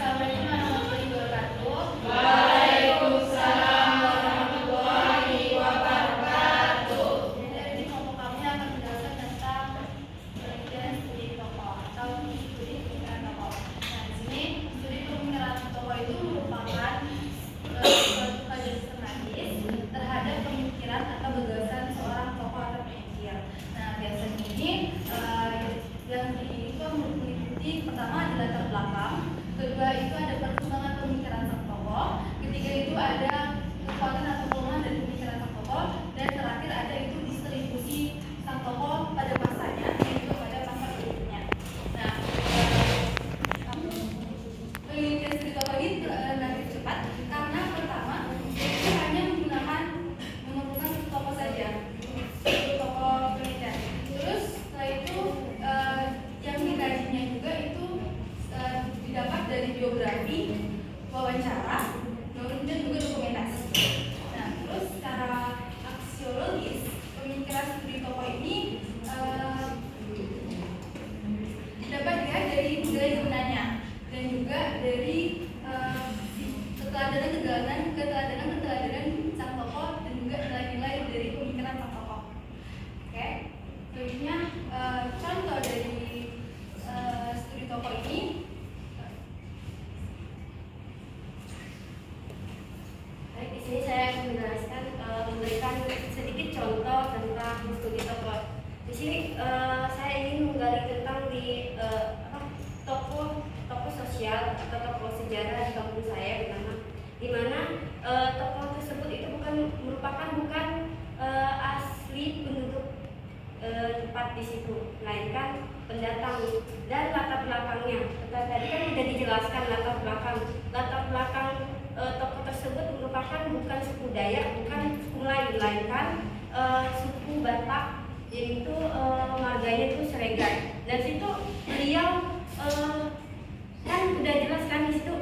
Assalamualaikum warahmatullahi wabarakatuh. Waalaikumsalam warahmatullahi wabarakatuh. Dari kelompok kami akan menjelaskan tentang penelitian studi tokoh atau studi pemikiran tokoh. Nah, di sini studi pemikiran tokoh itu merupakan suatu kajian sistematis terhadap pemikiran atau gagasan seorang tokoh atau pemikir. Nah, biasanya ini yang itu meliputi pertama ada latar belakang, kedua itu ada perkembangan pemikiran sang tokoh, ketiga itu ada kekuatan atau kelemahan dari pemikiran sang tokoh, dan terakhir ada itu distribusi sang tokoh pada masanya dan juga pada masa berikutnya. Nah, penelitian studi tokoh ini relatif cepat karena pertama itu hanya memerlukan satu tokoh saja, satu tokoh penelitian. Terus setelah itu yang dikajinya juga itu didapat dari biografi, wawancara, dan juga dokumentasi. Nah, terus secara aksiologis pemikiran studi tokoh ini dapat dilihat dari budaya gunanya dan juga dari keteladanan sang tokoh dan juga nilai-nilai dari pemikiran sang tokoh. Oke, selanjutnya contoh dari studi tokoh ini. Baik, di sini saya akan menjelaskan, memberikan sedikit contoh tentang studi tokoh. Di sini saya ingin menggali tentang tokoh sosial atau tokoh sejarah di kampung saya, di mana tokoh tersebut itu merupakan asli penduduk tempat di situ, melainkan pendatang dan latar belakangnya. Tadi kan sudah dijelaskan latar belakang tokoh tersebut merupakan bukan suku Dayak, bukan suku Melayu, melainkan suku Batak, yaitu marganya itu Seregan. Dan situ beliau kan sudah jelas kan di situ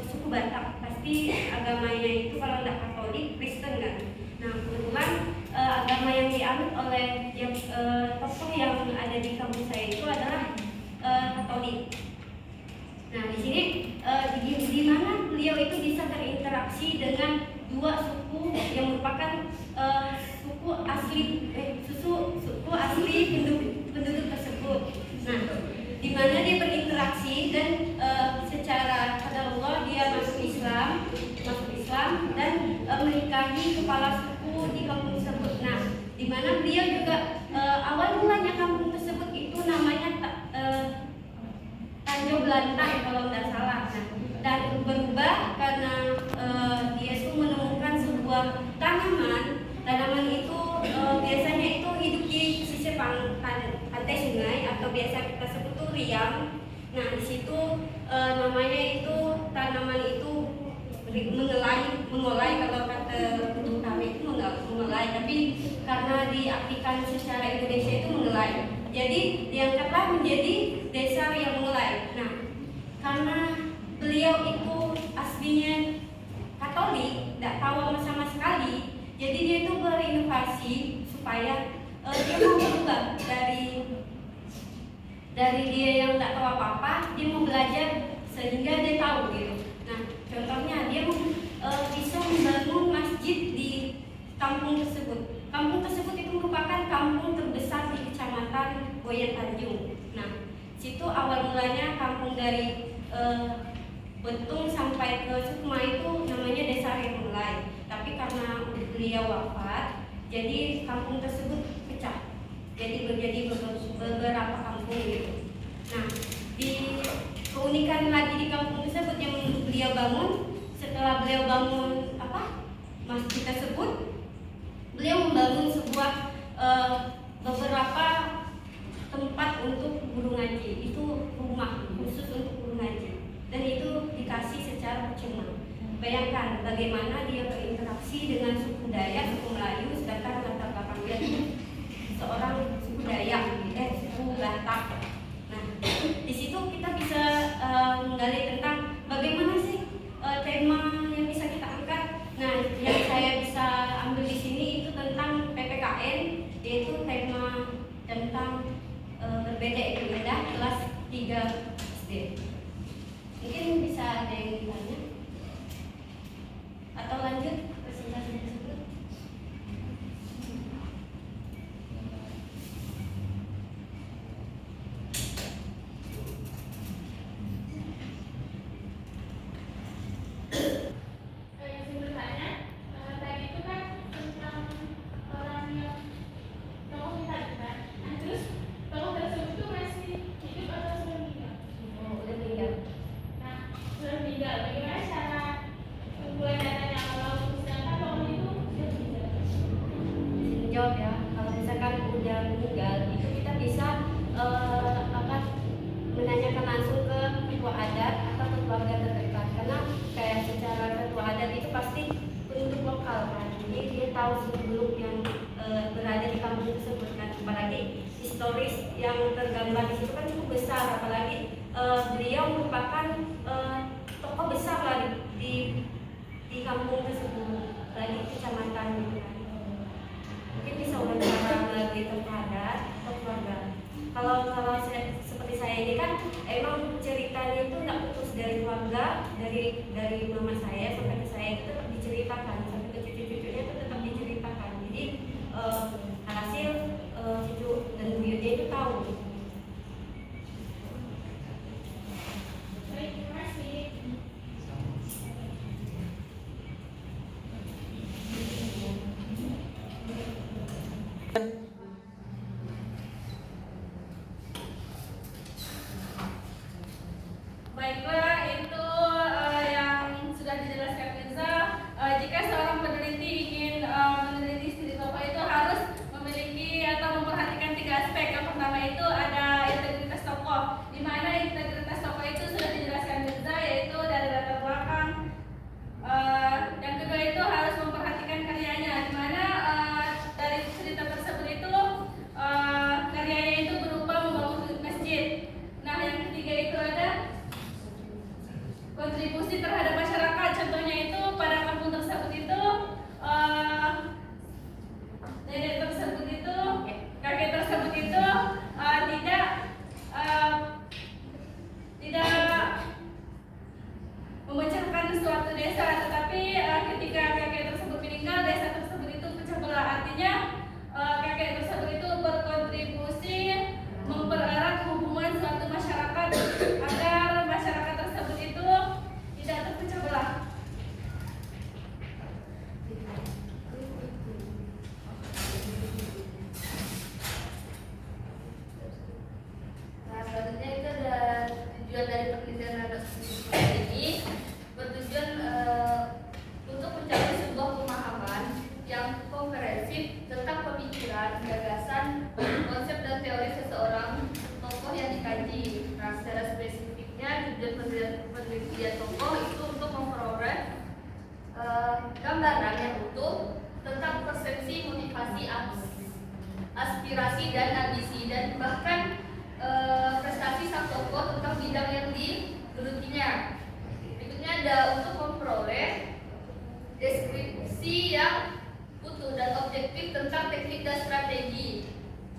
suku Batak, pasti agamanya itu kalau tidak Katolik, Kristen kan. Nah, kebetulan agama yang dianut oleh tokoh yang ada di kampung saya itu adalah Katolik. Nah, di sini di mana beliau itu bisa berinteraksi dengan dua suku yang merupakan suku asli penduduk tersebut. Nah, di mana dia berinteraksi dan secara qadarullah dia masuk Islam dan menikahi kepala suku di kampung tersebut. Nah, di mana beliau juga awal mulanya kampung tersebut itu namanya Tanjung Belantang kalau tidak salah. Nah, dan berubah karena dia itu menemukan sebuah tanaman itu biasanya itu hidup di pesisir pantai sungai atau biasa kita sebut tuh riang. Nah, di situ namanya itu tanaman itu mengolai kalau kata kami itu mengelai, tapi karena diartikan secara Indonesia itu mengelai, jadi diangkatlah menjadi desa yang mengelai. Nah, karena beliau itu aslinya Katolik, tidak tahu sama sekali, jadi dia itu berinovasi supaya dia mau berubah dari dia yang tidak tahu apa-apa, dia mau belajar sehingga dia tahu gitu. Nah, contohnya dia bisa membangun masjid di kampung tersebut. Kampung tersebut itu merupakan kampung terbesar di Kecamatan Boyan Tanjung. Nah, situ awal mulanya kampung dari Betung sampai ke Sukma itu namanya Desa Remulai. Tapi karena beliau wafat, jadi kampung tersebut pecah. Jadi menjadi beberapa kampung gitu. Nah, keunikan lagi di kampung tersebut yang beliau bangun, setelah beliau bangun masjid tersebut, beliau membangun sebuah beberapa tempat untuk guru ngaji. Itu rumah khusus untuk guru ngaji, dan itu dikasih secara percuma. Bayangkan bagaimana dia berinteraksi dengan suku Dayak, suku Melayu, sedangkan latar belakang dia seorang suku Dayak, suku Batak. Nah, di situ kita bisa menggali tentang bagaimana sih tema yang bisa kita angkat. Nah, yang saya bisa ambil di sini itu tentang PPKN, yaitu tema tentang berbeda itu indah kelas 3 SD. Mungkin bisa ada yang ditanya? Atau lanjut presentasi tersebut? Yang sebenarnya tadi itu kan tentang orang yang tokoh tadi kan. Nah, terus tokoh tersebut tuh masih hidup atau sudah meninggal? Oh, udah meninggal. Nah, sudah meninggal. Bagaimana cara pengumpulan datanya kalau sedangkan tokoh itu sudah meninggal? Jawab ya, kalau misalkan udah meninggal itu kita bisa apa menanyakan langsung ke ketua adat atau ke keluarga terdekat, karena kayak secara ketua adat itu pasti penduduk lokal kan, jadi dia tahu seluk-beluk yang berada di kampung tersebut kan, apalagi historis yang tergambar di situ kan cukup besar, apalagi beliau merupakan tokoh besar lah di kampung tersebut, lagi kecamatan gitu kan. Mungkin bisa wawancara melalui ketua adat atau keluarga. Kalau seperti saya ini kan emang ceritanya itu nggak putus dari keluarga, dari mama saya sampai ke saya itu tetap diceritakan, sampai ke cucu-cucunya itu tetap diceritakan. Jadi hasil cucu dan buyutnya itu tahu. Baik, terima kasih. Baiklah, itu yang sudah dijelaskan Mirza. Jika seorang peneliti ingin meneliti studi tokoh itu harus memiliki atau memperhatikan 3 aspek. Yang pertama itu ada integritas tokoh, di mana integritas tokoh itu sudah dijelaskan Mirza, yaitu dari latar belakang. Yang kedua itu harus memperhatikan karyanya, di mana dari cerita tersebut itu karyanya itu berupa membangun masjid. Nah, yang ketiga itu ada kontribusi terhadap masyarakat, contohnya itu pada kampung tersebut itu nenek tersebut itu, kakek tersebut itu tidak memecahkan suatu desa, tetapi ketika kakek tersebut meninggal, desa tersebut itu pecah belah. Artinya kakek tersebut itu berkontribusi mempererat hubungan suatu masyarakat agar masyarakat tersebut itu tidak terpecah belah. Nah, selanjutnya itu ada tujuan dari penelitian adat ini bertujuan untuk mencari sebuah pemahaman yang komprehensif tentang pemikiran, gagasan, konsep dan teori seseorang tokoh yang dikaji. Nah, secara spesifiknya tujuan penelitian tokoh itu untuk memperoleh gambaran yang utuh tentang persepsi, motivasi, aspirasi dan ambisi, dan bahkan prestasi sang tokoh tentang bidang yang digelutinya. Berikutnya ada untuk memperoleh deskripsi yang utuh dan objektif tentang teknik dan strategi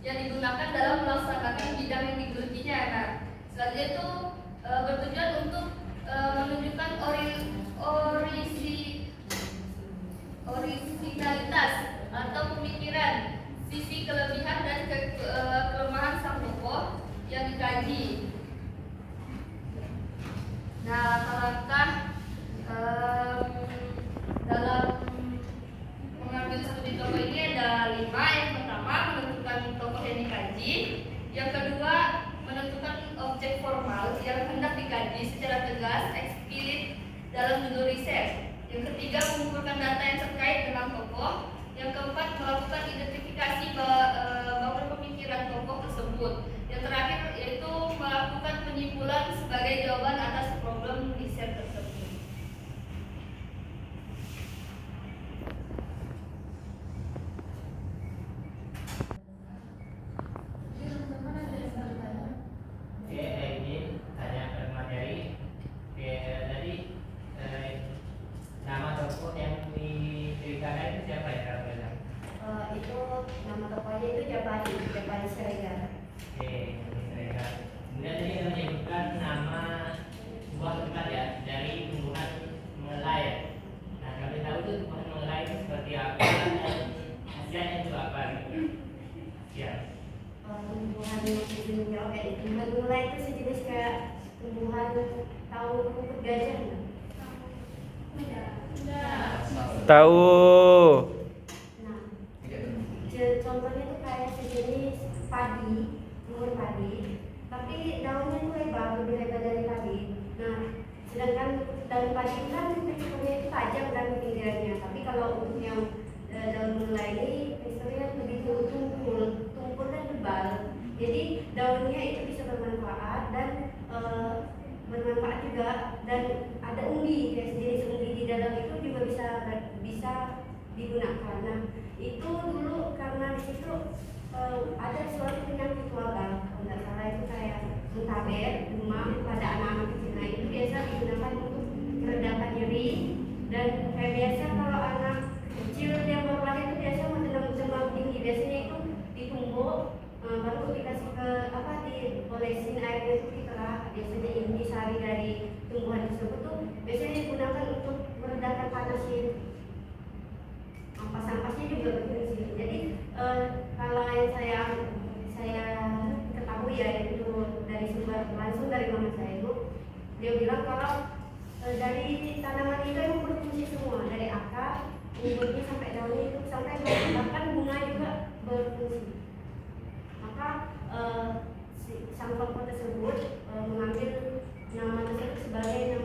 yang digunakan dalam melaksanakan bidang yang digelutinya. Nah, selanjutnya itu bertujuan untuk menunjukkan originalitas atau pemikiran, sisi kelebihan dan kelemahan sang tokoh yang dikaji. Nah, langkah dalam mengambil studi tokoh ini ada 5. Yang pertama, menentukan tokoh yang dikaji. Yang kedua, menentukan objek formal yang hendak dikaji secara tegas, eksplisit dalam judul riset. Yang ketiga, mengumpulkan data yang terkait dengan tokoh. Yang keempat, melakukan identifikasi bangun pemikiran tokoh tersebut. Yang terakhir yaitu melakukan penyimpulan sebagai jawaban atas problem riset tersebut. Ini tanya ke materi. Tadi nama tokoh yang diceritakan itu siapa ya kalau bilang? Itu nama tokohnya itu Japari Siregar. Siregar. Kemudian tadi menyebutkan nama sebuah tempat ya dari tahu rumput gajah nggak? Tahu. Nah, contohnya tuh kayak sejenis padi, umur padi, tapi daunnya tuh lebar, lebih lebar dari padi. Nah, sedangkan daun padi itu kan teksturnya itu tajam kan pinggirannya, tapi kalau untuk yang daun mulai ini teksturnya lebih tumpul dan tebal. Jadi daunnya itu bisa bermanfaat dan bermanfaat juga, dan ada umbi, kayak sejenis umbi di dalam itu juga bisa digunakan. Nah, itu dulu karena di situ ada suatu penyakit wabah, kalau nggak salah itu kayak muntaber, demam pada anak-anak kecil. Nah, itu biasa digunakan untuk meredakan nyeri, dan kayak biasa kalau anak kecil yang baru lahir itu biasa demam tinggi, biasanya itu ditumbuk, baru dikasih ke diolesin airnya itu dikerak. Biasanya inti sari dari tumbuhan tersebut tuh biasanya digunakan untuk meredakan panasnya. Ampas-ampasnya juga berfungsi. Jadi kalau yang saya ketahui ya, itu dari sumber langsung dari mama saya itu, dia bilang kalau dari tanaman itu yang berfungsi semua, dari akar, buntutnya sampai daunnya itu, sampai bahkan bunga juga berfungsi. Maka sang tokoh tersebut mengambil nama tersebut sebagai nama